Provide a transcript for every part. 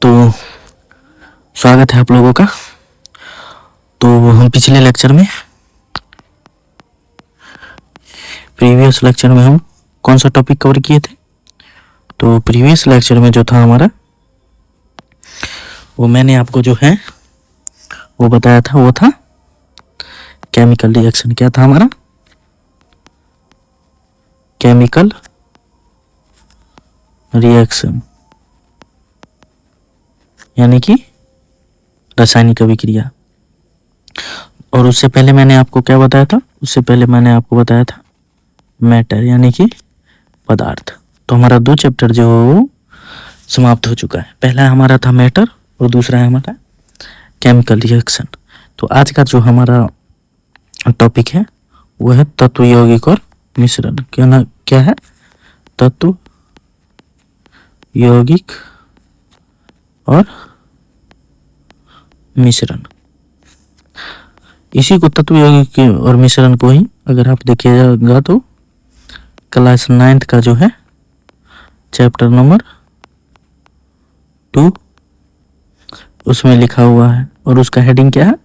तो स्वागत है आप लोगों का। तो हम पिछले लेक्चर में प्रीवियस लेक्चर में हम कौन सा टॉपिक कवर किए थे? तो प्रीवियस लेक्चर में जो था हमारा, वो मैंने आपको जो है वो बताया था, वो था केमिकल रिएक्शन। क्या था हमारा? केमिकल रिएक्शन, यानी कि रासायनिक अभिक्रिया। और उससे पहले मैंने आपको क्या बताया था? उससे पहले मैंने आपको बताया था मैटर, यानी कि पदार्थ। तो हमारा 2 चैप्टर जो समाप्त हो चुका है। पहला हमारा था मैटर और दूसरा है हमारा केमिकल रिएक्शन। तो आज का जो हमारा टॉपिक है वो है तत्व, यौगिक और मिश्रण। क्या है? तत्व, यौगिक और मिश्रण। इसी को तत्व, यौगिक और मिश्रण को ही अगर आप देखिएगा तो क्लास 9th का जो है चैप्टर नंबर 2 उसमें लिखा हुआ है। और उसका हेडिंग क्या है?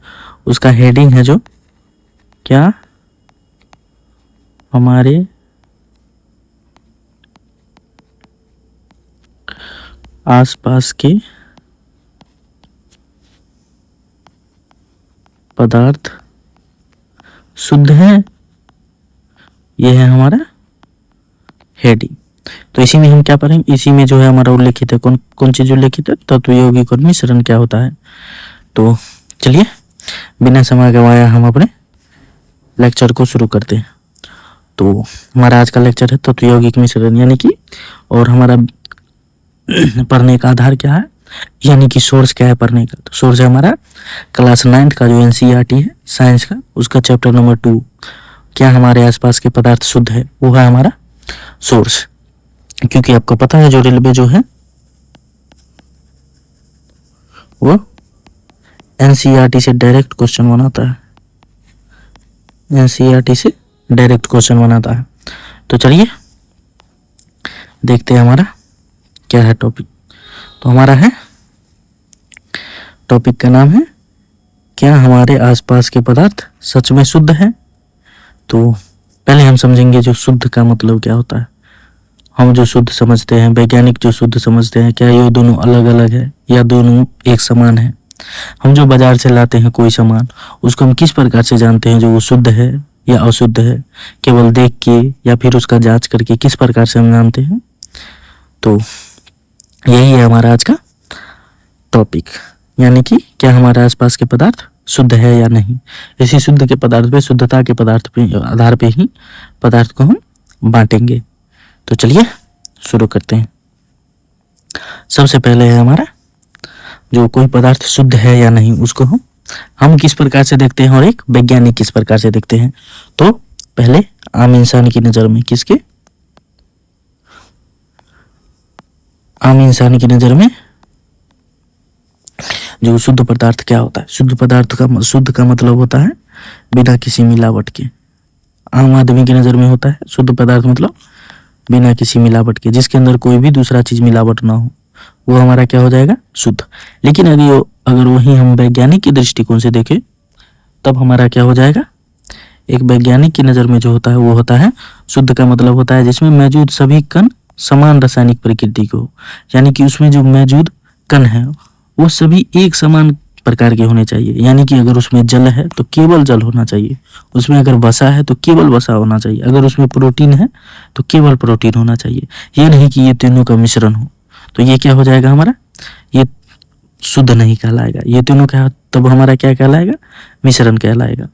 उसका हेडिंग है जो क्या, हमारे आसपास के पदार्थ शुद्ध हैं। यह है हमारा हेडिंग। तो इसी में हम क्या पढ़ेंगे? इसी में जो है हमारा उल्लेखित है, कौन कौन चीज उल्लेखित है? तत्व, यौगिक और मिश्रण क्या होता है। तो चलिए बिना समय गवाए हम अपने लेक्चर को शुरू करते हैं। तो हमारा आज का लेक्चर है तत्व, यौगिक, मिश्रण, यानी कि, और हमारा पढ़ने का आधार क्या है, यानी कि सोर्स क्या है पढ़ने का? तो सोर्स है हमारा क्लास 9th का जो एनसीईआरटी है साइंस का, उसका चैप्टर नंबर 2, क्या हमारे आसपास के पदार्थ शुद्ध है, वो है हमारा सोर्स। क्योंकि आपको पता है जो रेलवे जो है वो एनसीईआरटी से डायरेक्ट क्वेश्चन बनाता है, एनसीईआरटी से डायरेक्ट क्वेश्चन बनाता है। तो चलिए देखते हैं हमारा क्या है टॉपिक। तो हमारा है, टॉपिक का नाम है क्या हमारे आसपास के पदार्थ सच में शुद्ध हैं। तो पहले हम समझेंगे जो शुद्ध का मतलब क्या होता है। हम जो शुद्ध समझते हैं, वैज्ञानिक जो शुद्ध समझते हैं, क्या ये दोनों अलग अलग है या दोनों एक समान है? हम जो बाजार से लाते हैं कोई सामान, उसको हम किस प्रकार से जानते हैं जो वो शुद्ध है या अशुद्ध है? केवल देख के या फिर उसका जांच करके किस प्रकार से हम जानते हैं? तो यही है हमारा आज का टॉपिक, यानी कि क्या हमारे आसपास के पदार्थ शुद्ध है या नहीं। इसी शुद्ध के पदार्थ पे, शुद्धता के पदार्थ पे आधार पे ही पदार्थ को हम बांटेंगे। तो चलिए शुरू करते हैं। सबसे पहले है हमारा जो कोई पदार्थ शुद्ध है या नहीं, उसको हम किस प्रकार से देखते हैं और एक वैज्ञानिक किस प्रकार से देखते हैं। तो पहले आम इंसान की नजर में, किसके? आम इंसान की नजर में जो शुद्ध पदार्थ क्या होता है? शुद्ध पदार्थ का, शुद्ध का मतलब होता है बिना किसी मिलावट के। आम आदमी की नजर में होता है शुद्ध पदार्थ मतलब बिना किसी मिलावट के, जिसके अंदर कोई भी दूसरा चीज मिलावट ना हो, वो हमारा क्या हो जाएगा? शुद्ध। लेकिन अगर वही हम वैज्ञानिक के दृष्टिकोण से देखें तब हमारा क्या हो जाएगा? एक वैज्ञानिक की नजर में जो होता है वो होता है शुद्ध का मतलब होता है जिसमें मौजूद सभी कण समान रासायनिक प्रकृति को, यानी कि उसमें जो मौजूद कण है वो सभी एक समान प्रकार के होने चाहिए। यानी कि अगर उसमें जल है तो केवल जल होना चाहिए, उसमें अगर वसा है तो केवल वसा होना चाहिए, अगर उसमें प्रोटीन है तो केवल प्रोटीन होना चाहिए। ये नहीं कि ये तीनों का मिश्रण हो। तो ये क्या हो जाएगा हमारा? ये शुद्ध नहीं कहलाएगा। ये तीनों क्या, तब हमारा क्या कहलाएगा? मिश्रण कहलाएगा।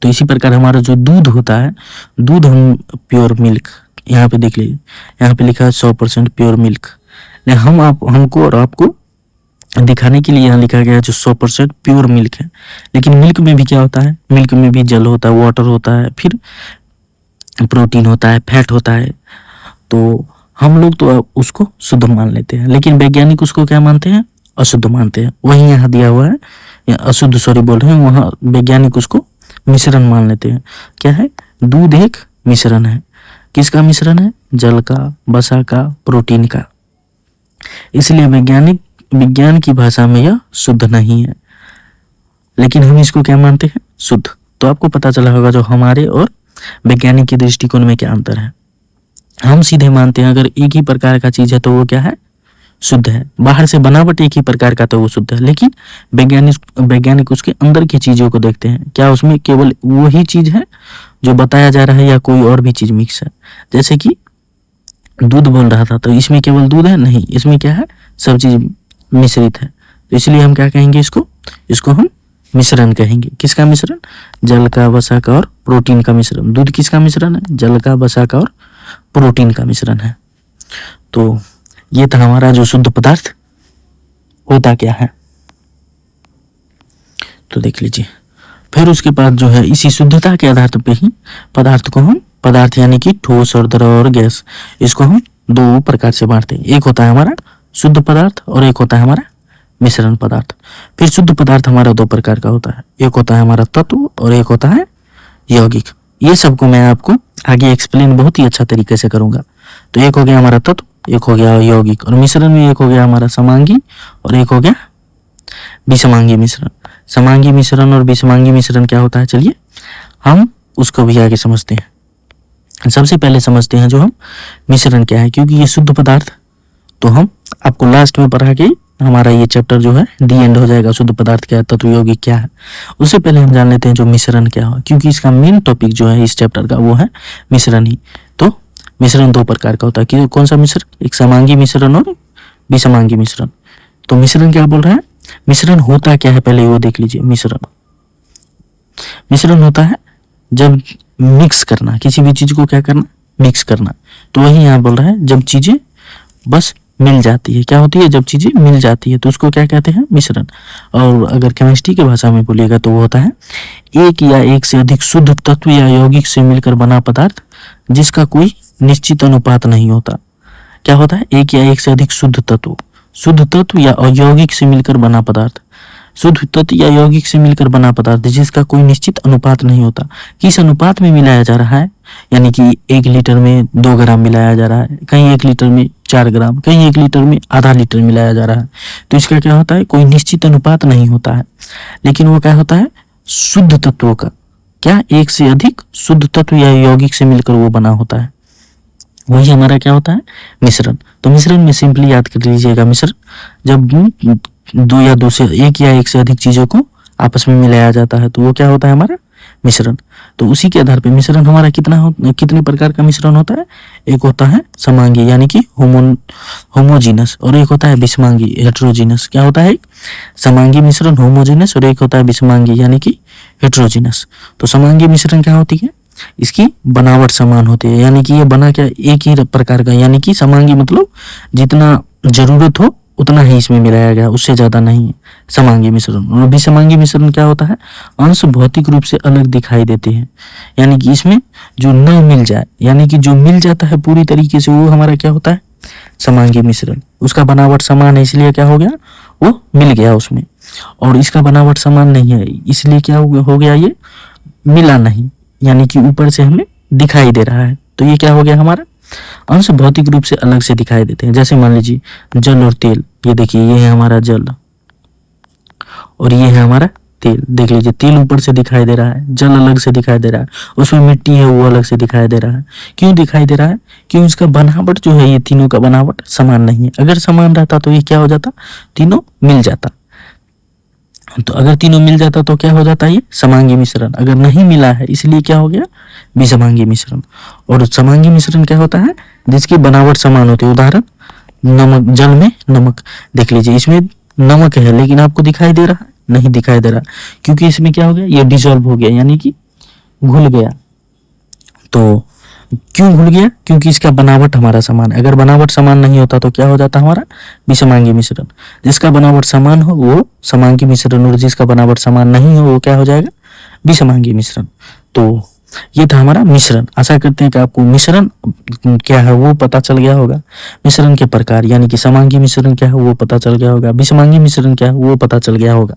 तो इसी प्रकार हमारा जो दूध होता है, दूध हम प्योर मिल्क, यहाँ पे देख लीजिए, यहाँ पे लिखा है 100% प्योर मिल्क। हमको और आपको दिखाने के लिए यहाँ लिखा गया है जो 100% प्योर मिल्क है। लेकिन मिल्क में भी क्या होता है? मिल्क में भी जल होता है, वाटर होता है, फिर प्रोटीन होता है, फैट होता है। तो हम लोग तो उसको शुद्ध मान लेते हैं, लेकिन वैज्ञानिक उसको क्या मानते हैं? अशुद्ध मानते हैं। वही यहाँ दिया हुआ है, या अशुद्ध सॉरी बोल रहे हैं, वहाँ वैज्ञानिक उसको मिश्रण मान लेते हैं। क्या है? दूध एक मिश्रण है। किसका मिश्रण है? जल का, वसा का, प्रोटीन का। इसलिए वैज्ञानिक विज्ञान की भाषा में यह शुद्ध नहीं है, लेकिन हम इसको क्या मानते हैं? शुद्ध। तो आपको पता चला होगा जो हमारे और वैज्ञानिक के दृष्टिकोण में क्या अंतर है। हम सीधे मानते हैं अगर एक ही प्रकार का चीज है तो वो क्या है? शुद्ध है। बाहर से बनावट एक ही प्रकार का तो वो शुद्ध है, लेकिन वैज्ञानिक उसके अंदर की चीजों को देखते हैं, क्या उसमें केवल वही चीज है जो बताया जा रहा है या कोई और भी चीज मिक्स है। जैसे कि दूध बोल रहा था, तो इसमें केवल दूध है? नहीं, इसमें क्या है? सब चीज मिश्रित है। तो इसलिए हम क्या कहेंगे? इसको हम मिश्रण कहेंगे। किसका मिश्रण? जल का, वसा का और प्रोटीन का मिश्रण। दूध किसका मिश्रण है? जल का, वसा का और प्रोटीन का मिश्रण है। तो ये था हमारा जो शुद्ध पदार्थ होता क्या है। तो देख लीजिए, फिर उसके बाद जो है इसी शुद्धता के आधार पे ही पदार्थ को हम, पदार्थ यानी कि ठोस और द्रव और गैस, इसको हम दो प्रकार से बांटते हैं। एक होता है हमारा शुद्ध पदार्थ और एक होता है हमारा मिश्रण पदार्थ। फिर शुद्ध पदार्थ हमारा दो प्रकार का होता है, एक होता है हमारा तत्व और एक होता है यौगिक। ये सबको मैं आपको आगे एक्सप्लेन बहुत ही अच्छा तरीके से करूंगा। तो एक हो गया हमारा तत्व, एक हो गया यौगिक, और मिश्रण में एक हो गया हमारा समांगी और एक हो गया विषमांगी मिश्रण। समांगी मिश्रण और विषमांगी मिश्रण क्या होता है, चलिए हम उसको भी आगे समझते हैं। सबसे पहले समझते हैं जो हम मिश्रण क्या है, क्योंकि ये शुद्ध पदार्थ तो हम आपको लास्ट में पढ़ा के हमारा ये चैप्टर जो है दी एंड हो जाएगा। शुद्ध पदार्थ क्या है, तत्व यौगिक क्या है, उससे पहले हम जान लेते हैं जो मिश्रण क्या है, क्योंकि इसका मेन टॉपिक जो है इस चैप्टर का वो है मिश्रण ही। तो मिश्रण दो प्रकार का होता है, कि कौन सा मिश्रण? एक समांगी मिश्रण और विषमांगी मिश्रण। तो मिश्रण क्या बोल रहा है? मिश्रण होता क्या है पहले वो देख लीजिए। मिश्रण होता है जब मिक्स करना, किसी भी चीज को क्या करना? मिक्स करना। तो वही यहाँ बोल रहा है जब चीजें बस मिल जाती है। क्या होती है? जब चीजें मिल जाती है तो उसको क्या कहते हैं? मिश्रण। और अगर केमिस्ट्री की भाषा में बोलिएगा तो वो होता है एक या एक से अधिक शुद्ध तत्व या यौगिक से मिलकर बना पदार्थ जिसका कोई निश्चित अनुपात नहीं होता। क्या होता है? एक या एक से अधिक शुद्ध तत्व या यौगिक से मिलकर बना पदार्थ, शुद्ध तत्व या यौगिक से मिलकर बना पदार्थ जिसका कोई निश्चित अनुपात नहीं होता। किस अनुपात में मिलाया जा रहा है? यानी कि 1 लीटर में 2 ग्राम मिलाया जा रहा है, कहीं 1 लीटर में 4 ग्राम, कहीं 1 लीटर में आधा लीटर मिलाया जा रहा है। तो इसका क्या होता है? कोई निश्चित अनुपात नहीं होता है। लेकिन वो क्या होता है? शुद्ध तत्वों का, क्या एक से अधिक शुद्ध तत्व या यौगिक से मिलकर वो बना होता है, वही हमारा क्या होता है? मिश्रण। तो मिश्रण में सिंपली याद कर लीजिएगा, मिश्रण जब दो या दो से एक या एक से अधिक चीजों को आपस में मिलाया जाता है तो वो क्या होता है? हमारा मिश्रण। तो उसी के आधार पे मिश्रण हमारा कितने प्रकार का मिश्रण होता है? एक होता है समांगी यानी कि होमोजीनस, और एक होता है विषमांगी हेट्रोजीनस। क्या होता है? एक समांगी मिश्रण होमोजीनस और एक होता है विषमांगी यानी कि हेट्रोजीनस। तो समांगी मिश्रण क्या होती है? इसकी बनावट समान होती है, यानी कि ये बना क्या? एक ही प्रकार का, यानी कि समांगी मतलब जितना जरूरत हो उतना ही इसमें मिलाया गया, उससे ज्यादा नहीं है समांगी मिश्रण। और विषमांगी मिश्रण क्या होता है? अंश भौतिक रूप से अलग दिखाई देते हैं, यानी कि इसमें जो न मिल जाए, यानी कि जो मिल जाता है पूरी तरीके से, वो हमारा क्या होता है? समांगी मिश्रण। उसका बनावट समान है इसलिए क्या हो गया? वो मिल गया उसमें। और इसका बनावट समान नहीं है इसलिए क्या हो गया? ये मिला नहीं, यानी कि ऊपर से हमें दिखाई दे रहा है। तो ये क्या हो गया? हमारा अंश भौतिक रूप से अलग से दिखाई देते हैं। जैसे मान लीजिए जल और तेल, ये देखिए ये है हमारा जल और ये है हमारा तेल। देख लीजिए तेल ऊपर से दिखाई दे रहा है, जल अलग से दिखाई दे रहा है, उसमें मिट्टी है वो अलग से दिखाई दे रहा है। क्यों दिखाई दे रहा है? क्यों? इसका बनावट जो है, ये तीनों का बनावट समान नहीं है। अगर समान रहता तो ये क्या हो जाता? तीनों मिल जाता। तो अगर तीनों मिल जाता तो क्या हो जाता? ये समांगी मिश्रण। अगर नहीं मिला है इसलिए क्या हो गया? विषमांगी मिश्रण। और समांगी मिश्रण क्या होता है? जिसकी बनावट समान होती है। उदाहरण नमक, जल में नमक। देख लीजिए इसमें नमक है लेकिन आपको दिखाई दे रहा है? नहीं दिखाई दे रहा, क्योंकि इसमें क्या हो गया? ये डिसॉल्व हो गया, यानी कि घुल गया। तो क्यों घुल गया? क्योंकि इसका बनावट हमारा समान है। अगर बनावट समान नहीं होता तो क्या हो जाता हमारा? विषमांगी मिश्रण। जिसका बनावट समान हो वो समांगी मिश्रण, और जिसका बनावट समान नहीं हो वो क्या हो जाएगा? विषमांगी मिश्रण। तो ये था हमारा मिश्रण। आशा करते हैं कि आपको मिश्रण क्या है वो पता चल गया होगा। मिश्रण के प्रकार यानी कि समांगी मिश्रण क्या है वो पता चल गया होगा, विषमांगी मिश्रण क्या है वो पता चल गया होगा।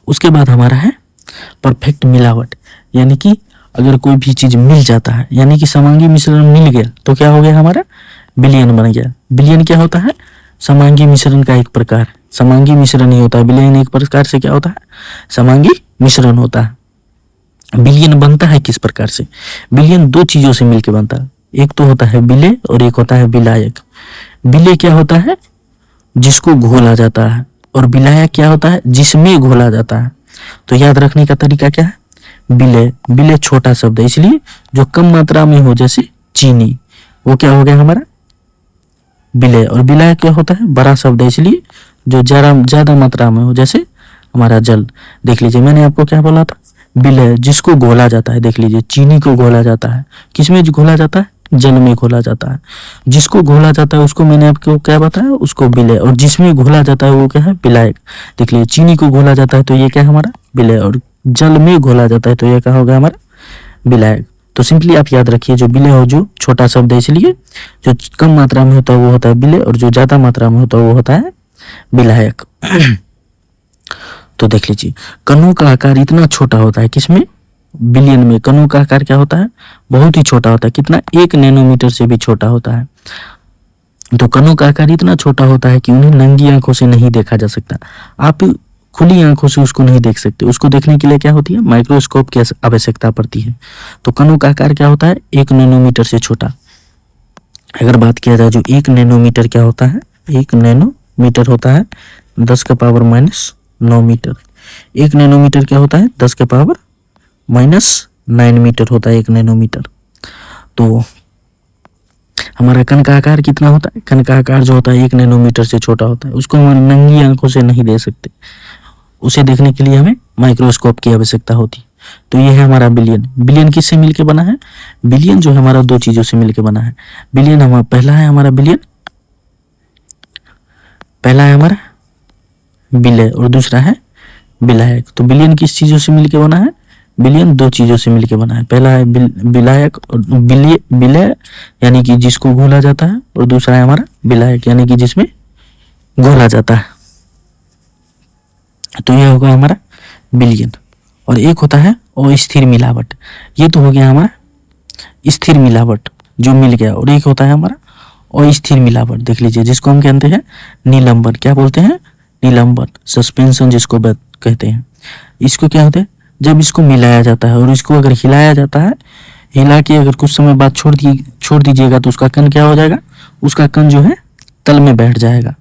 उसके बाद हमारा है परफेक्ट मिलावट, यानी कि अगर कोई भी चीज मिल जाता है, यानी कि समांगी मिश्रण मिल गया तो क्या हो गया? हमारा विलयन बन गया। विलयन क्या होता है? समांगी मिश्रण का एक प्रकार है, समांगी मिश्रण ही होता है। विलयन एक प्रकार से क्या होता है, समांगी मिश्रण होता है। विलयन बनता है किस प्रकार से, विलयन दो चीजों से मिलकर बनता है, एक तो होता है विलय और एक होता है विलायक। विलय क्या होता है, जिसको घोला जाता है, और विलायक क्या होता है, जिसमें घोला जाता है। तो याद रखने का तरीका क्या है, विलय, विलय छोटा शब्द है, इसलिए जो कम मात्रा में हो जैसे चीनी, वो क्या हो गया हमारा विलय। और विलायक क्या होता है, बड़ा शब्द है, इसलिए जो ज्यादा मात्रा में हो जैसे हमारा जल। देख लीजिए मैंने आपको क्या बोला था, विलय जिसको घोला जाता है। देख लीजिए चीनी को घोला जाता है, किसमें घोला जाता है, जल में घोला जाता है। जिसको घोला जाता है उसको मैंने आपको क्या बताया, उसको विलय, और जिसमें घोला जाता है वो क्या है, विलायक। देख लीजिए चीनी को घोला जाता है तो ये क्या है हमारा विलय, और जल में घोला जाता है तो ये क्या होगा हमारा विलायक। तो सिंपली आप याद रखिए, जो विलय हो जो छोटा शब्द है, इसलिए जो कम मात्रा में होता है वो होता है विलय, और जो ज्यादा मात्रा में होता है वो होता है विलायक। तो देख लीजिए कणों का आकार इतना छोटा होता है, किसमें, विलयन में। कणों का आकार क्या होता है, बहुत ही छोटा होता है, कितना, 1 नैनोमीटर से भी छोटा होता है। तो कणों का आकार इतना छोटा होता है कि उन्हें नंगी आंखों से नहीं देखा जा सकता। आप खुली आंखों से उसको नहीं देख सकते, उसको देखने के लिए क्या होती है, माइक्रोस्कोप की आवश्यकता पड़ती है। तो कणों का आकार क्या होता है, 1 नैनोमीटर से छोटा। अगर बात किया जाए जो 1 नैनोमीटर क्या होता है, 1 नैनोमीटर होता है 10⁻⁹ मीटर। 1 नैनोमीटर क्या होता है, 10⁻⁹ मीटर होता है 1 नैनोमीटर। तो हमारा कण का आकार कितना होता है, कण का आकार जो होता है 1 नैनोमीटर से छोटा होता है, उसको हम नंगी आंखों से नहीं देख सकते, उसे देखने के लिए हमें माइक्रोस्कोप की आवश्यकता होती है। तो ये है हमारा विलयन। विलयन किससे मिलके बना है, विलयन जो है हमारा दो चीजों से मिलके बना है। विलयन हमारा पहला है हमारा विलयन, पहला है हमारा विलय और दूसरा है विलायक। तो विलयन किस चीजों से मिलके बना है, विलयन दो चीजों से मिलके बना है। पहला है विलायक और विलय यानी कि जिसको घोला जाता है, और दूसरा है हमारा विलायक यानी कि जिसमें घोला जाता है। तो यह होगा हमारा विलयन। और एक होता है अस्थिर मिलावट, ये तो हो गया हमारा स्थिर मिलावट जो मिल गया, और एक होता है हमारा अस्थिर मिलावट। देख लीजिए जिसको हम कहते हैं निलंबन, क्या बोलते हैं, निलंबन, सस्पेंशन जिसको कहते हैं। इसको क्या होता है, जब इसको मिलाया जाता है और इसको अगर हिलाया जाता है, हिला के अगर कुछ समय बाद छोड़ दीजिएगा तो उसका कण क्या हो जाएगा, उसका कण जो है तल में बैठ जाएगा।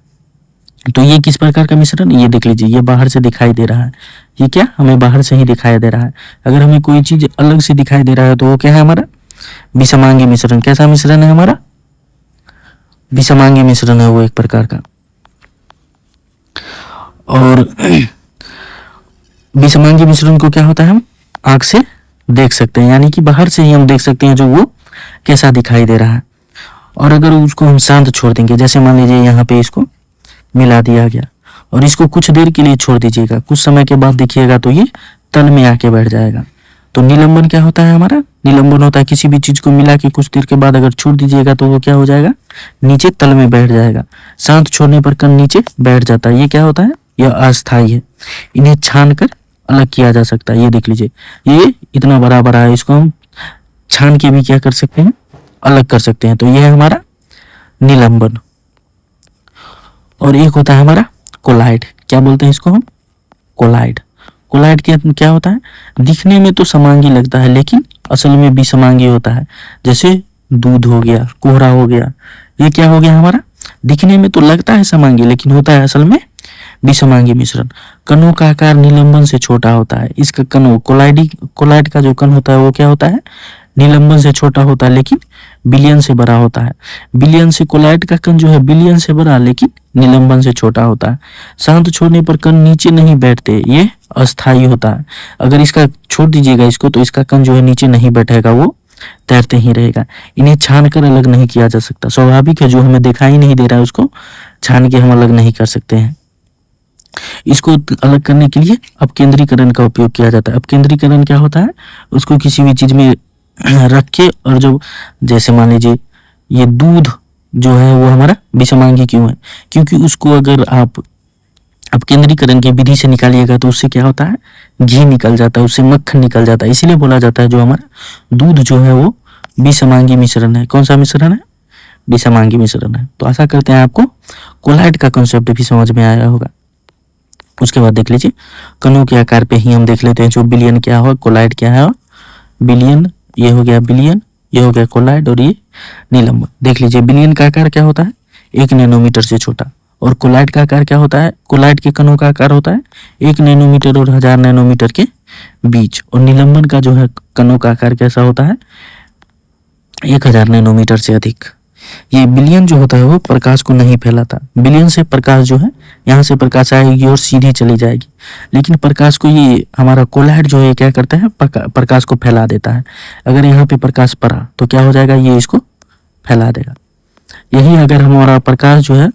तो ये किस प्रकार का मिश्रण, ये देख लीजिए ये बाहर से दिखाई दे रहा है, ये क्या हमें बाहर से ही दिखाई दे रहा है। अगर हमें कोई चीज अलग से दिखाई दे रहा है तो वो क्या है हमारा विषमांगी मिश्रण। कैसा मिश्रण है हमारा, विषमांगी मिश्रण है वो एक प्रकार का। और विषमांगी मिश्रण को क्या होता है, हम आंख से देख सकते हैं, यानी कि बाहर से ही हम देख सकते हैं जो वो कैसा दिखाई दे रहा है। और अगर उसको हम शांत छोड़ देंगे, जैसे मान लीजिए यहाँ पे इसको मिला दिया गया और इसको कुछ देर के लिए छोड़ दीजिएगा, कुछ समय के बाद देखिएगा तो ये तल में आके बैठ जाएगा। तो निलंबन क्या होता है हमारा, निलंबन होता है किसी भी चीज को मिला के कुछ देर के बाद अगर छोड़ दीजिएगा तो वो क्या हो जाएगा, नीचे तल में बैठ जाएगा। शांत छोड़ने पर कण नीचे बैठ जाता है। ये क्या होता है, यह अस्थायी है, इन्हें छान कर अलग किया जा सकता है। ये देख लीजिए ये इतना बड़ा बड़ा है, इसको हम छान के भी क्या कर सकते हैं, अलग कर सकते हैं। तो यह है हमारा निलंबन। और एक होता है हमारा कोलाइड, क्या बोलते हैं इसको हम, कोलाइड। कोलाइड क्या होता है, दिखने में तो समांगी लगता है लेकिन असल में विषमांगी होता है। जैसे दूध हो गया, कोहरा हो गया, ये क्या हो गया हमारा, दिखने में तो लगता है समांगी लेकिन होता है असल में विषमांगी मिश्रण। कणों का आकार निलंबन से छोटा होता है। इसका कण कोलाइड का जो कण होता है वो क्या होता है, निलंबन से छोटा होता है लेकिन विलयन से बड़ा होता है। विलयन से कोलाइड का कण जो है विलयन से बड़ा लेकिन निलंबन से छोटा होता है। शांत छोड़ने पर कण नीचे नहीं बैठते, ये अस्थायी होता है। अगर इसका छोड़ दीजिएगा इसको तो इसका कण जो है नीचे नहीं बैठेगा, वो तैरते ही रहेगा। इन्हें छान कर अलग नहीं किया जा सकता, स्वाभाविक है, जो हमें दिखाई नहीं दे रहा है उसको छान के हम अलग नहीं कर सकते हैं। इसको अलग करने के लिए अपकेंद्रीकरण का उपयोग किया जाता है। अपकेंद्रीकरण क्या होता है, उसको किसी भी चीज में रख के, और जो जैसे मान लीजिए ये दूध जो है वो हमारा विषमांगी क्यों है, क्योंकि उसको अगर आप अपकेंद्रीकरण की विधि से निकालिएगा तो उससे क्या होता है, घी निकल जाता है, उससे मक्खन निकल जाता है। इसीलिए बोला जाता है जो हमारा दूध जो है वो विषमांगी मिश्रण है। कौन सा मिश्रण है, विषमांगी मिश्रण है। तो आशा करते हैं आपको कोलाइड का कॉन्सेप्ट भी समझ में आया होगा। उसके बाद देख लीजिए कणों के आकार पे ही हम देख लेते हैं जो बिलियन क्या हो, कोलाइड क्या है। बिलियन ये हो गया बिलियन, ये हो गया कोलाइड और ये निलंबन। देख लीजिए बिलियन का आकार क्या होता है 1 नैनोमीटर से छोटा, और कोलाइड का आकार क्या होता है, कोलाइड के कणों का आकार होता है 1 नैनोमीटर और 1000 नैनोमीटर के बीच। और निलंबन का जो है कणों का आकार कैसा होता है 1000 नैनोमीटर से अधिक। ये बिलियन जो होता है वो प्रकाश को नहीं फैलाता। बिलियन से प्रकाश जो है यहाँ से प्रकाश आएगी और सीधी चली जाएगी, लेकिन प्रकाश को ये हमारा कोलाइड जो है क्या करता है प्रकाश को फैला देता है। अगर यहाँ पे प्रकाश पड़ा तो क्या हो जाएगा, ये इसको फैला देगा। यही अगर हमारा प्रकाश जो है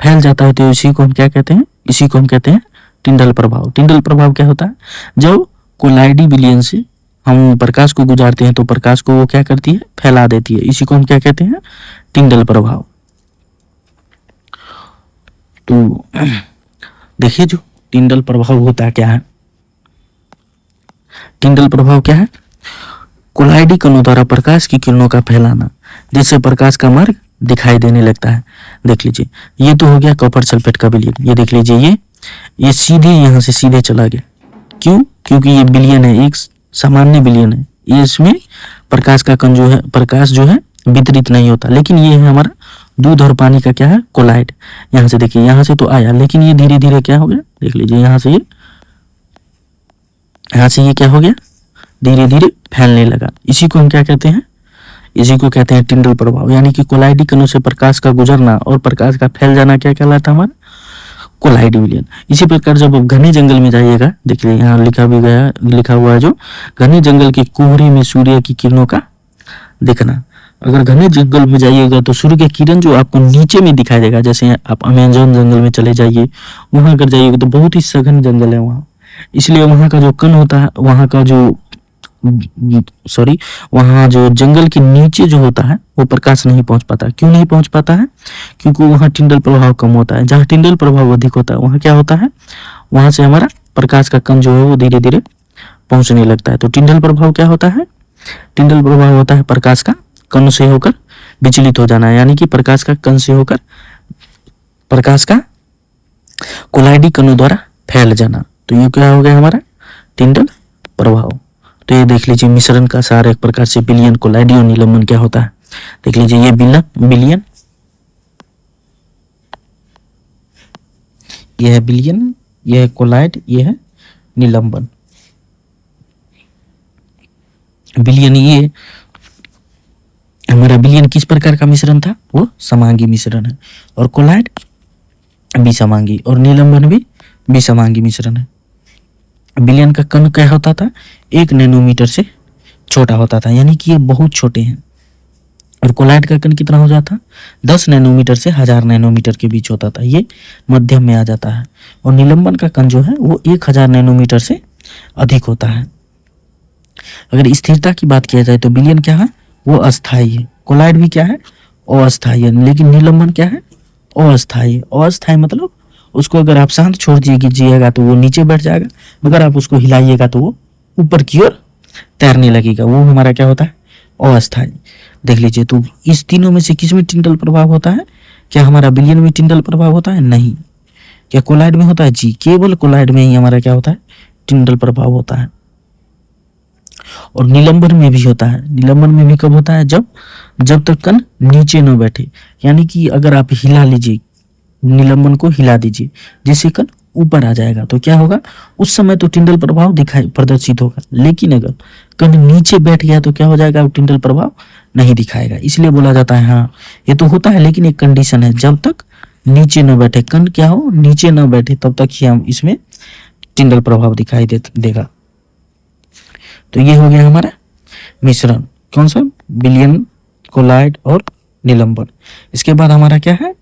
फैल जाता है तो इसी को हम क्या कहते हैं, इसी को हम कहते हैं टिंडल प्रभाव। टिंडल प्रभाव क्या होता है, जब कोलाइडी बिलियन से हम प्रकाश को गुजारते हैं तो प्रकाश को वो क्या करती है फैला देती है, इसी को हम क्या कहते हैं टिंडल प्रभाव। तो देखिए जो टिंडल प्रभाव होता है क्या है, टिंडल प्रभाव क्या है, कोलाइडी कणों द्वारा प्रकाश की किरणों का फैलाना जिससे प्रकाश का मार्ग दिखाई देने लगता है। देख लीजिए ये तो हो गया कॉपर सल्फेट का बिलियन। ये देख लीजिए ये सीधे यहाँ से सीधे चला गया, क्यों, क्योंकि ये बिलियन है, एक सामान्य बिलियन है, ये इसमें प्रकाश का कण जो है प्रकाश जो है वितरित नहीं होता। लेकिन ये है हमारा दूध और पानी का क्या है कोलाइड। यहाँ से देखिए यहाँ से तो आया, लेकिन ये धीरे धीरे क्या हो गया, देख लीजिए यहाँ से ये क्या हो गया धीरे धीरे फैलने लगा। इसी को हम क्या कहते हैं, इसी को कहते हैं टिंडल प्रभाव। यानी कि कोलाइडी कणों से प्रकाश का गुजरना और प्रकाश का फैल जाना क्या कहलाता है हमारा कोलाइडी बिलियन। इसी प्रकार जब आप घने जंगल में जाइएगा, देखिए यहाँ लिखा हुआ है जो घने जंगल के कोहरे में सूर्य की किरणों का दिखना। अगर घने जंगल में जाइएगा तो सूर्य की किरण जो आपको नीचे में दिखाई देगा। जैसे आप अमेज़न जंगल में चले जाइए, वहां अगर जाइएगा तो बहुत ही सघन जंगल है वहाँ, इसलिए वहाँ का जो कण होता है, वहाँ जो जंगल के नीचे जो होता है वो प्रकाश नहीं पहुंच पाता। क्यों नहीं पहुंच पाता है, क्योंकि वहाँ टिंडल प्रभाव कम होता है। जहाँ टिंडल प्रभाव अधिक होता है वहाँ क्या होता है, वहां से हमारा प्रकाश का कण जो है वो धीरे धीरे पहुंचने लगता है। तो टिंडल प्रभाव क्या होता है, टिंडल प्रभाव होता है प्रकाश का कण से होकर विचलित हो जाना, यानी कि प्रकाश का कण से होकर प्रकाश का कोलाइडी कणों द्वारा फैल जाना। तो ये क्या हो गया हमारा टिंडल प्रभाव। तो ये देख लीजिए मिश्रण का सार एक प्रकार से बिलियन, कोलाइडी और निलंबन क्या होता है। देख लीजिए ये बिलियन, ये है बिलियन, ये है कोलाइड, ये है निलंबन। बिलियन ये हमारा बिलियन किस प्रकार का मिश्रण था, वो समांगी मिश्रण है, और कोलाइड विसमांगी, और निलंबन भी विसमांगी मिश्रण है। बिलियन का कण क्या होता था 1 नैनोमीटर से छोटा होता था, यानी कि ये बहुत छोटे हैं। और कोलाइड का कण कितना हो जाता 10 नैनोमीटर से 1000 नैनोमीटर के बीच होता था, ये मध्यम में आ जाता है। और निलंबन का कण जो है वो 1000 नैनोमीटर से अधिक होता है। अगर स्थिरता की बात किया जाए तो बिलियन क्या है, वो अस्थायी है। कोलाइड भी क्या है, अस्थायी है। लेकिन निलंबन क्या है, अस्थायी। अस्थायी मतलब उसको अगर आप शांत छोड़ दीजिएगा तो वो नीचे बैठ जाएगा, मगर आप उसको हिलाइएगा तो वो ऊपर की ओर तैरने लगेगा। वो हमारा क्या होता है, अस्थायी। देख लीजिए तो इस तीनों में से किस में टिंडल प्रभाव होता है, क्या हमारा बिलियन में टिंडल प्रभाव होता है, नहीं। क्या कोलाइड में होता है, जी, केवल कोलाइड में ही हमारा क्या होता है टिंडल प्रभाव होता है। और निलंबन में भी होता है। निलंबन में भी कब होता है, जब तक कण नीचे न बैठे। यानी कि अगर आप हिला लीजिए, निलंबन को हिला दीजिए जिससे कण ऊपर आ जाएगा तो क्या होगा, उस समय तो टिंडल प्रभाव प्रदर्शित होगा। लेकिन अगर कण नीचे बैठ गया तो क्या हो जाएगा, टिंडल प्रभाव नहीं दिखाएगा। इसलिए बोला जाता है हाँ ये तो होता है, लेकिन एक कंडीशन है, जब तक नीचे न बैठे कण, क्या हो, नीचे न बैठे, तब तक ही हम इसमें टिंडल प्रभाव दिखाई देगा। तो ये हो गया हमारा मिश्रण, कौन सा, बिलियन, कोलाइड और निलंबन। इसके बाद हमारा क्या है,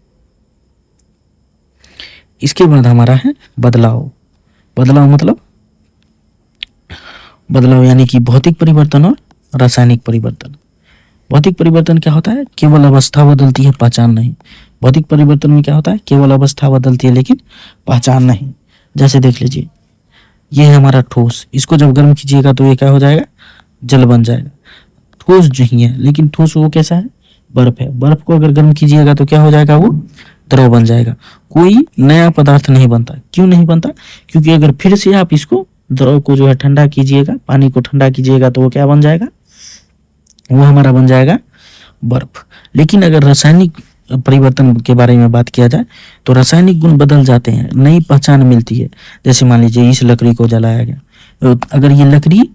इसके बाद हमारा है बदलाव। मतलब बदलाव यानी कि भौतिक परिवर्तन और रासायनिक परिवर्तन। भौतिक परिवर्तन क्या होता है, केवल अवस्था बदलती है, पहचान नहीं। भौतिक परिवर्तन में क्या होता है, केवल अवस्था बदलती है लेकिन पहचान नहीं। जैसे देख लीजिए ये है हमारा ठोस, इसको जब गर्म कीजिएगा तो ये क्या हो जाएगा, जल बन जाएगा। ठोस जो ही है, लेकिन ठोस वो कैसा है, बर्फ है। बर्फ को अगर गर्म कीजिएगा तो क्या हो जाएगा, वो द्रव बन जाएगा, कोई नया पदार्थ नहीं बनता। क्यों नहीं बनता, क्योंकि अगर फिर से आप इसको द्रव को जो है ठंडा कीजिएगा, पानी को ठंडा कीजिएगा तो वो क्या बन जाएगा, वो हमारा बन जाएगा बर्फ। लेकिन अगर रासायनिक परिवर्तन के बारे में बात किया जाए तो रासायनिक गुण बदल जाते हैं, नई पहचान मिलती है। जैसे मान लीजिए इस लकड़ी को जलाया गया, तो अगर ये लकड़ी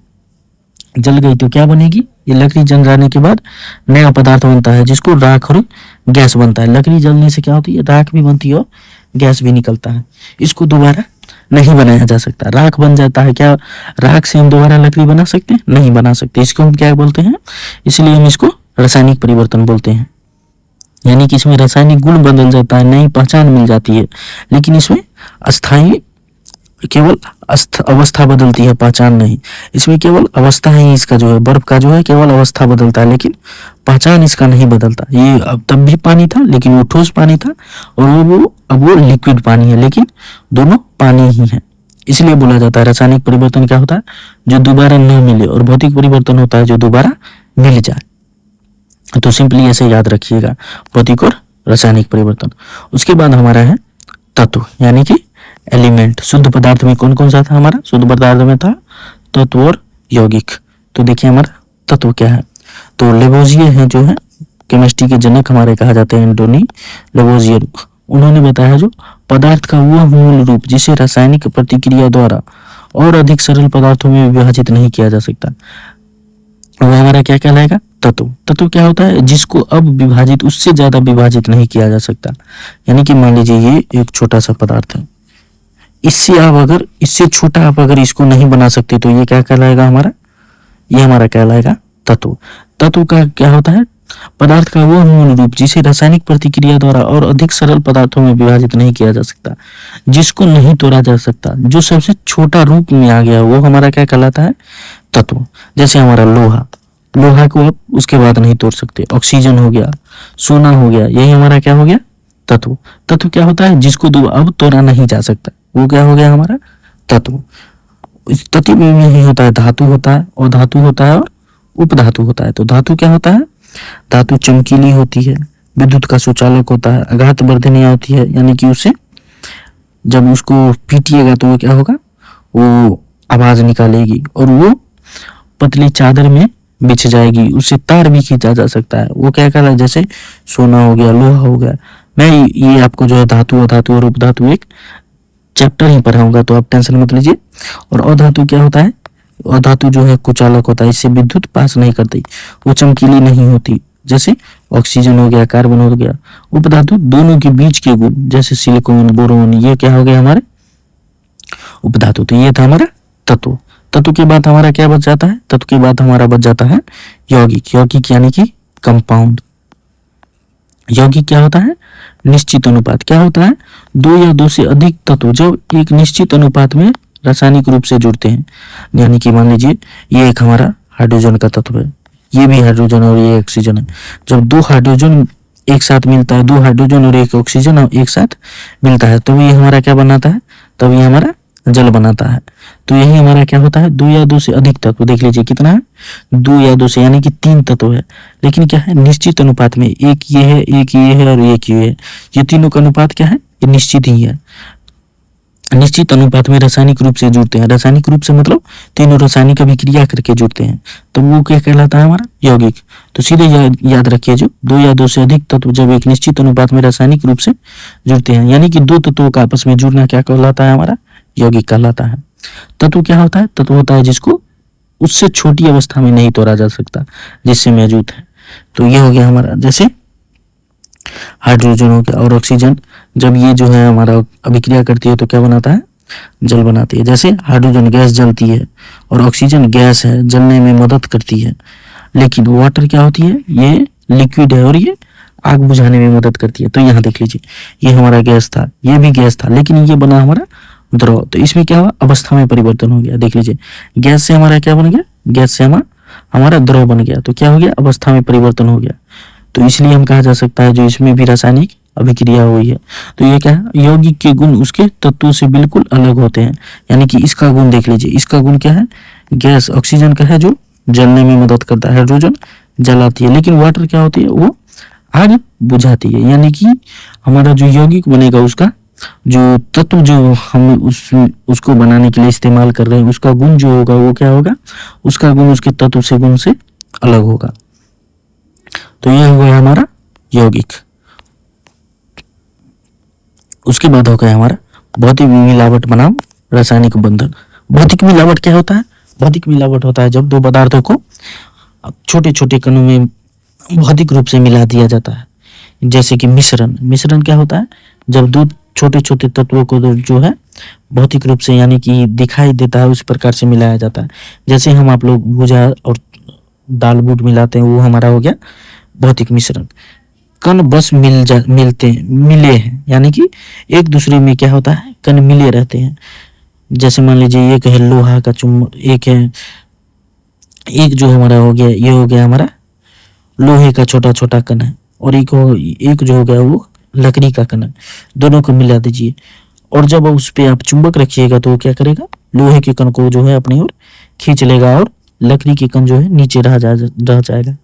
जल गई तो क्या बनेगी, ये लकड़ी जल जाने के बाद नया पदार्थ बनता है जिसको राख और गैस बनता है। लकड़ी जलने से क्या होती है, राख भी बनती है और गैस भी निकलता है। इसको दोबारा नहीं बनाया जा सकता, राख बन जाता है। क्या राख से हम दोबारा लकड़ी बना सकते हैं, नहीं बना सकते। इसको हम क्या बोलते हैं, इसलिए हम इसको रासायनिक परिवर्तन बोलते हैं। यानी कि इसमें रासायनिक गुण बदल जाता है, नई पहचान मिल जाती है, लेकिन इसमें अस्थायी केवल अवस्था बदलती है, पहचान नहीं। इसमें केवल अवस्था ही इसका जो है, बर्फ का जो है केवल अवस्था बदलता है, लेकिन पहचान इसका नहीं बदलता। ये अब तब भी पानी था लेकिन वो ठोस पानी था, और अब वो लिक्विड पानी है, लेकिन दोनों पानी ही है। इसलिए बोला जाता है रासायनिक परिवर्तन क्या होता है, जो दोबारा न मिले, और भौतिक परिवर्तन होता है जो दोबारा मिल जाए। तो सिंपली ऐसे याद रखिएगा, भौतिक और रासायनिक परिवर्तन। उसके बाद हमारा है तत्व, यानी कि एलिमेंट। शुद्ध पदार्थ में कौन कौन सा था हमारा, शुद्ध पदार्थ में था तत्व और यौगिक। तो देखिए हमारा तत्व क्या है, तो लेवोजियर है जो है केमिस्ट्री के जनक हमारे कहा जाते हैं, एंटोनी लेवोजियर। उन्होंने बताया जो पदार्थ का वह मूल रूप जिसे रासायनिक प्रतिक्रिया द्वारा और अधिक सरल पदार्थों में विभाजित नहीं किया जा सकता, वह हमारा क्या कहलाएगा, तत्व। तत्व क्या होता है, जिसको अब विभाजित, उससे ज्यादा विभाजित नहीं किया जा सकता। यानी कि मान लीजिए ये एक छोटा सा पदार्थ है, इससे छोटा आप अगर इसको नहीं बना सकते तो ये क्या कहलाएगा हमारा, ये हमारा कहलाएगा तत्व। तत्व का क्या होता है, पदार्थ का वो मूल रूप जिसे रासायनिक प्रतिक्रिया द्वारा और अधिक सरल पदार्थों में विभाजित नहीं किया जा सकता, जिसको नहीं तोड़ा जा सकता, जो सबसे छोटा रूप में आ गया, वो हमारा क्या कहलाता है, तत्व। जैसे हमारा लोहा को आप उसके बाद नहीं तोड़ सकते। ऑक्सीजन हो गया, सोना हो गया, यही हमारा क्या हो गया, तत्व। तत्व क्या होता है, जिसको अब तोड़ा नहीं जा सकता, वो क्या हो गया हमारा तत्व। इस तत्व में ही होता है धातु होता है, और धातु होता है और उपधातु होता है। तो धातु क्या होता है, धातु चमकीली होती है, विद्युत का सुचालक होता है, आघात वर्धनीय होती है, यानी कि उसे जब उसको पीटिएगा तो वो क्या होगा, वो आवाज निकालेगी, और वो पतली चादर में बिछ जाएगी, उससे तार भी खींचा जा सकता है। वो क्या कहलाता है, जैसे सोना हो गया, लोहा हो गया। मैं ये आपको जो है धातु, अधातु और उपधातु एक चैप्टर ही पढ़ाऊंगा, तो आप टेंशन मत लीजिए। और अधातु क्या होता है, अधातु जो है कुचालक होता है, इससे विद्युत पास नहीं करती, वो चमकीली नहीं होती, जैसे ऑक्सीजन हो गया, कार्बन हो गया। उपधातु दोनों के बीच के गुण, जैसे सिलिकॉन, बोरोन, ये क्या हो गया हमारे उपधातु। तो ये था हमारा तत्व। तत्व के बाद हमारा क्या बच जाता है, तत्व के बाद हमारा बच जाता है यौगिक। यौगिक यानी कि कंपाउंड। यौगिक क्या होता है, निश्चित अनुपात। क्या होता है, दो या दो से अधिक तत्व जब एक निश्चित अनुपात में रासायनिक रूप से जुड़ते हैं। यानी कि मान लीजिए ये एक हमारा हाइड्रोजन का तत्व है, ये भी हाइड्रोजन और ये ऑक्सीजन है। जब दो हाइड्रोजन एक साथ मिलता है, दो हाइड्रोजन और एक ऑक्सीजन एक साथ मिलता है, तो ये हमारा क्या बनाता है, तब ये हमारा जल बनाता है। तो यही हमारा क्या होता है, दो या दो से अधिक तत्व। देख लीजिए कितना है, दो या दो से, यानी कि तीन तत्व है, लेकिन क्या है, निश्चित अनुपात में। एक ये है, एक ये है और एक ये है। ये तीनों का अनुपात क्या है, ये निश्चित ही है। निश्चित अनुपात में रासायनिक रूप से जुड़ते हैं। रासायनिक रूप से मतलब तीनों रासायनिक अभिक्रिया करके जुड़ते हैं, तो वो क्या कहलाता है हमारा यौगिक। तो सीधे याद रखिए, जो दो या दो से अधिक तत्व जब एक निश्चित अनुपात में रासायनिक रूप से जुड़ते हैं, यानी कि दो तत्वों का आपस में जुड़ना क्या कहलाता है हमारा, यौगिक कहलाता है। तत्व क्या होता है, तत्व होता है जिसको उससे छोटी अवस्था में नहीं तोड़ा जा सकता, जिससे मौजूद है। तो ये हो गया हमारा, जैसे हाइड्रोजन हो गया और ऑक्सीजन, जब ये जो है हमारा अभिक्रिया करती है तो क्या बनाता है, जल बनाती है। जैसे हाइड्रोजन गैस जलती है और ऑक्सीजन गैस है, जलने में मदद करती है। लेकिन वाटर क्या होती है, ये लिक्विड है और ये आग बुझाने में मदद करती है। तो यहाँ देख लीजिए, ये हमारा गैस था, ये भी गैस था, लेकिन ये बना हमारा द्रव। तो इसमें क्या हुआ, अवस्था में परिवर्तन हो गया। देख लीजिए, गैस से हमारा क्या बन गया, गैस से हमारा द्रव बन गया। तो क्या हो गया, अवस्था में परिवर्तन हो गया। तो इसलिए हम कहा जा सकता है जो इसमें भी रासायनिक अभिक्रिया हुई है। तो ये क्या है, यौगिक के गुण उसके तत्वों से बिल्कुल अलग होते हैं। यानी कि इसका गुण देख लीजिए, इसका गुण क्या है, गैस। ऑक्सीजन का है जो जलने में मदद करता है, हाइड्रोजन जलाती है। लेकिन वाटर क्या होती है, वो आग बुझाती है। यानी कि हमारा जो यौगिक बनेगा उसका जो तत्व जो हम उसको बनाने के लिए इस्तेमाल कर रहे हैं उसका गुण जो होगा वो क्या होगा, उसका गुण उसके तत्व से गुण से अलग होगा। तो यह हो गया हमारा यौगिक। उसके बाद हो गया हमारा भौतिक मिलावट बनाम रासायनिक बंधन। भौतिक मिलावट क्या होता है? भौतिक मिलावट होता है जब दो पदार्थों को छोटे छोटे कणों में भौतिक रूप से मिला दिया जाता है। जैसे कि मिश्रण। मिश्रण क्या होता है? जब दो छोटे छोटे तत्वों को जो है भौतिक रूप से यानी कि दिखाई देता है उस प्रकार से मिलाया जाता है। जैसे हम आप लोग भुजा और दाल बूट मिलाते हैं, वो हमारा हो गया भौतिक मिश्रण। कण बस मिले हैं, यानी कि एक दूसरे में क्या होता है, कण मिले रहते हैं। जैसे मान लीजिए एक है लोहा का चुम्बक, एक जो हमारा हो गया, ये हो गया हमारा लोहे का छोटा छोटा कण है, और एक जो हो गया वो लकड़ी का कण है। दोनों को मिला दीजिए और जब उस पे आप चुंबक रखिएगा तो वो क्या करेगा, लोहे के कण को जो है अपनी ओर खींच लेगा और लकड़ी के कण जो है नीचे रह जाएगा।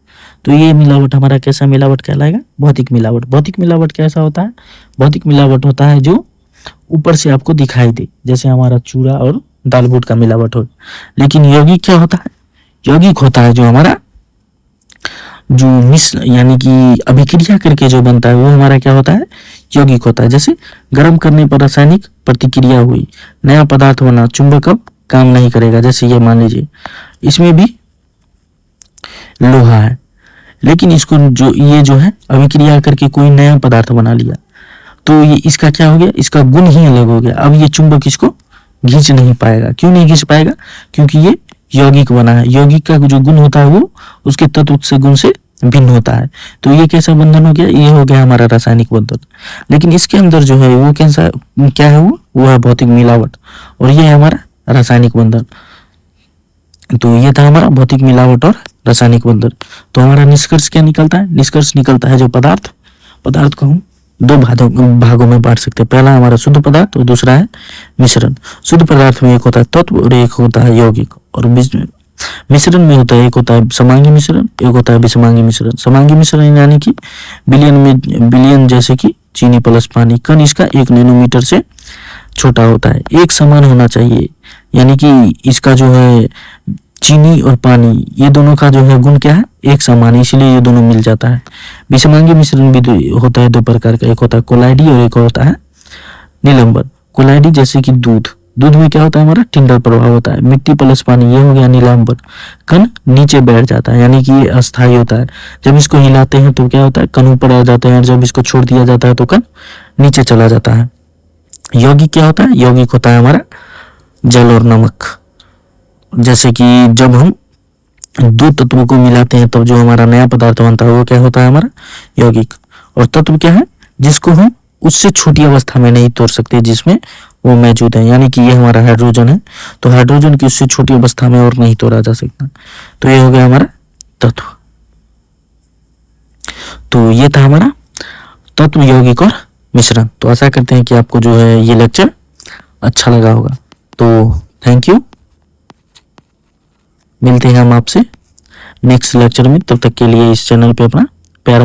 तो ये मिलावट हमारा कैसा मिलावट कहलाएगा? भौतिक मिलावट। भौतिक मिलावट कैसा होता है? भौतिक मिलावट होता है जो ऊपर से आपको दिखाई दे, जैसे हमारा चूड़ा और दाल बूट का मिलावट हो। लेकिन यौगिक क्या होता है? यौगिक होता है जो हमारा जो यानी कि अभिक्रिया करके जो बनता है वो हमारा क्या होता है? यौगिक होता है। जैसे गर्म करने पर रासायनिक प्रतिक्रिया हुई, नया पदार्थ बना, चुंबक अब काम नहीं करेगा। जैसे ये मान लीजिए इसमें भी लोहा है, लेकिन इसको ये जो है अभिक्रिया करके कोई नया पदार्थ बना लिया, तो ये इसका क्या हो गया? इसका गुण ही अलग हो गया। अब ये चुंबक इसको खींच नहीं पाएगा। क्यों नहीं खींच पाएगा? क्योंकि ये यौगिक बना है। यौगिक का जो गुण होता है वो उसके तत्व से गुण से भिन्न होता है। तो ये कैसा बंधन हो गया? ये हो गया हमारा रासायनिक बंधन। लेकिन इसके अंदर जो है वो कैसा क्या है? वो है भौतिक मिलावट, और ये है हमारा रासायनिक बंधन। तो ये था हमारा भौतिक मिलावट और रासायनिक बंधन। तो हमारा निष्कर्ष क्या निकलता है? निष्कर्ष निकलता है जो पदार्थ को हम दो भागों में बांट सकते हैं। पहला हमारा शुद्ध पदार्थ और दूसरा है मिश्रण। शुद्ध पदार्थ में एक होता है तत्व और एक होता है यौगिक, और मिश्रण में होता है एक होता है समांगी मिश्रण, एक होता है विषमांगी मिश्रण। समांगी मिश्रण यानी कि बिलियन जैसे कि चीनी प्लस पानी। कण इसका 1 नैनोमीटर से छोटा होता है। एक समान होना चाहिए, यानी कि इसका जो है चीनी और पानी ये दोनों का जो है गुण क्या है? एक समान, इसलिए ये दोनों मिल जाता है। विषमांगी मिश्रण भी होता है दो प्रकार का, एक होता है कोलाइडी और एक होता है निलंबन। कोलाइडी जैसे कि दूध में क्या होता है? हमारा टिंडल प्रभाव होता है। मिट्टी प्लस पानी ये हो गया निलंबन। कण नीचे बैठ जाता है, यानी कि ये अस्थायी होता है। जब इसको हिलाते हैं तो क्या होता है? कण ऊपर आ जाते हैं, और जब इसको छोड़ दिया जाता है तो कण नीचे चला जाता है। यौगिक क्या होता है? यौगिक होता है हमारा जल और नमक। जैसे कि जब हम दो तत्वों को मिलाते हैं तब जो हमारा नया पदार्थ बनता है वो क्या होता है? हमारा यौगिक। और तत्व क्या है? जिसको हम उससे छोटी अवस्था में नहीं तोड़ सकते, जिसमें वो मौजूद है। यानी कि ये हमारा हाइड्रोजन है, तो हाइड्रोजन की उससे छोटी अवस्था में और नहीं तोड़ा जा सकता। तो ये हो गया हमारा तत्व। तो ये था हमारा तत्व, यौगिक और मिश्रण। तो आशा करते हैं कि आपको जो है ये लेक्चर अच्छा लगा होगा। तो थैंक यू। मिलते हैं हम आपसे नेक्स्ट लेक्चर में। तब तक के लिए इस चैनल पे अपना प्यार